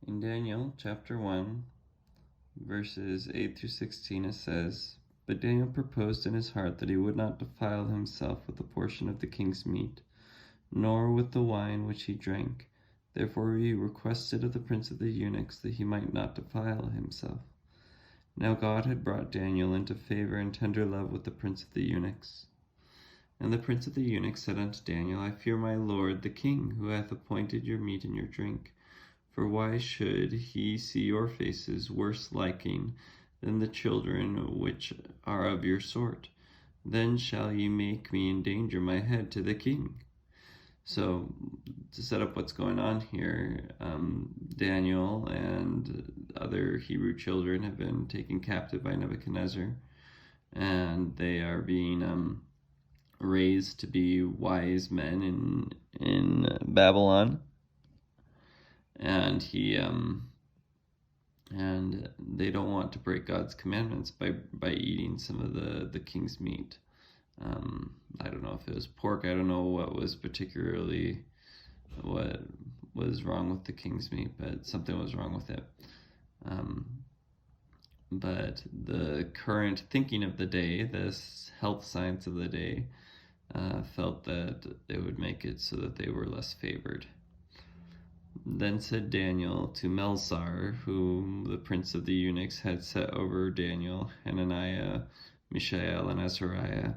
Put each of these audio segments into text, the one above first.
In Daniel chapter 1, verses 8 through 16, it says, "But Daniel proposed in his heart that he would not defile himself with a portion of the king's meat, nor with the wine which he drank. Therefore he requested of the prince of the eunuchs that he might not defile himself. Now God had brought Daniel into favor and tender love with the prince of the eunuchs. And the prince of the eunuchs said unto Daniel, I fear my lord the king, who hath appointed your meat and your drink. For why should he see your faces worse liking than the children which are of your sort? Then shall ye make me endanger my head to the king." So, to set up what's going on here, Daniel and other Hebrew children have been taken captive by Nebuchadnezzar, and they are being raised to be wise men in Babylon. And and they don't want to break God's commandments by eating some of the king's meat. I don't know if it was pork. I don't know what was wrong with the king's meat, but something was wrong with it. But the current thinking of the day, this health science of the day, felt that it would make it so that they were less favored. Then said Daniel to Melzar, whom the prince of the eunuchs had set over Daniel, Hananiah, Mishael, and Azariah,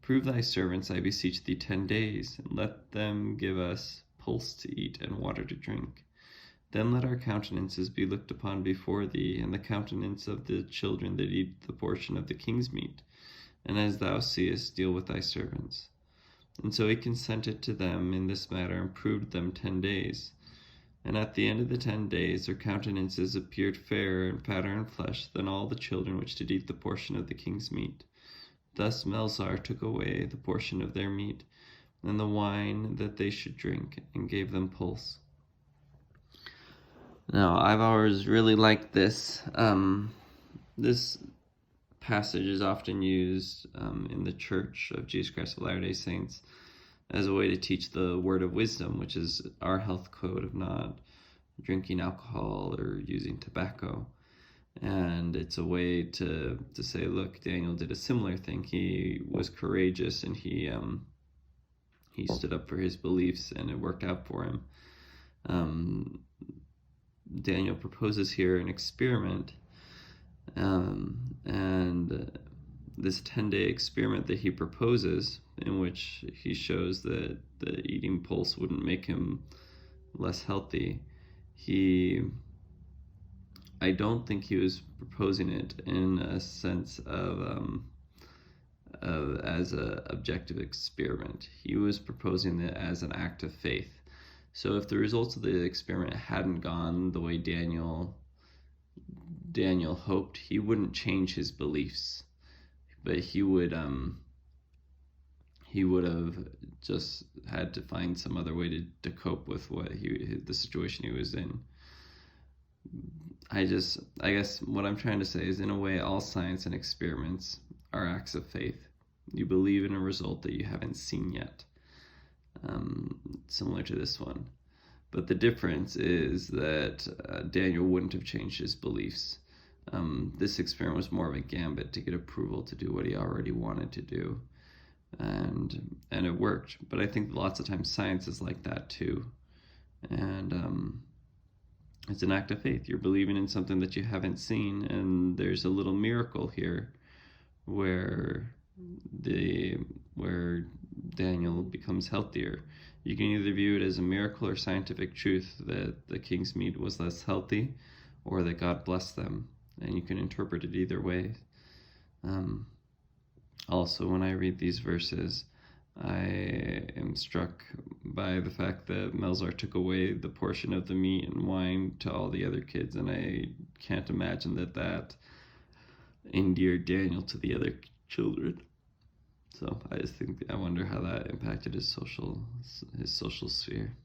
"Prove thy servants, I beseech thee, 10 days, and let them give us pulse to eat and water to drink. Then let our countenances be looked upon before thee, and the countenance of the children that eat the portion of the king's meat. And as thou seest, deal with thy servants." And so he consented to them in this matter, and proved them 10 days. And at the end of the 10 days their countenances appeared fairer and fatter in flesh than all the children which did eat the portion of the king's meat. Thus Melzar took away the portion of their meat, and the wine that they should drink, and gave them pulse. Now, I've always really liked this. This passage is often used in the Church of Jesus Christ of Latter-day Saints as a way to teach the word of wisdom, which is our health code of not drinking alcohol or using tobacco. And it's a way to say, look, Daniel did a similar thing. He was courageous, and he stood up for his beliefs, and it worked out for him. Daniel proposes here an experiment, and this 10-day experiment that he proposes, in which he shows that the eating pulse wouldn't make him less healthy, I don't think he was proposing it in a sense of as an objective experiment. He was proposing it as an act of faith. So if the results of the experiment hadn't gone the way Daniel hoped, he wouldn't change his beliefs, but he would have just had to find some other way to cope with the situation he was in. I guess what I'm trying to say is, in a way, all science and experiments are acts of faith. You believe in a result that you haven't seen yet, similar to this one. But the difference is that Daniel wouldn't have changed his beliefs. This experiment was more of a gambit to get approval to do what he already wanted to do. And it worked. But I think lots of times science is like that too. And it's an act of faith. You're believing in something that you haven't seen, and there's a little miracle here where Daniel becomes healthier. You can either view it as a miracle or scientific truth that the king's meat was less healthy, or that God blessed them, and you can interpret it either way. Also, when I read these verses, I am struck by the fact that Melzar took away the portion of the meat and wine to all the other kids, and I can't imagine that endeared Daniel to the other children. So I wonder how that impacted his social sphere.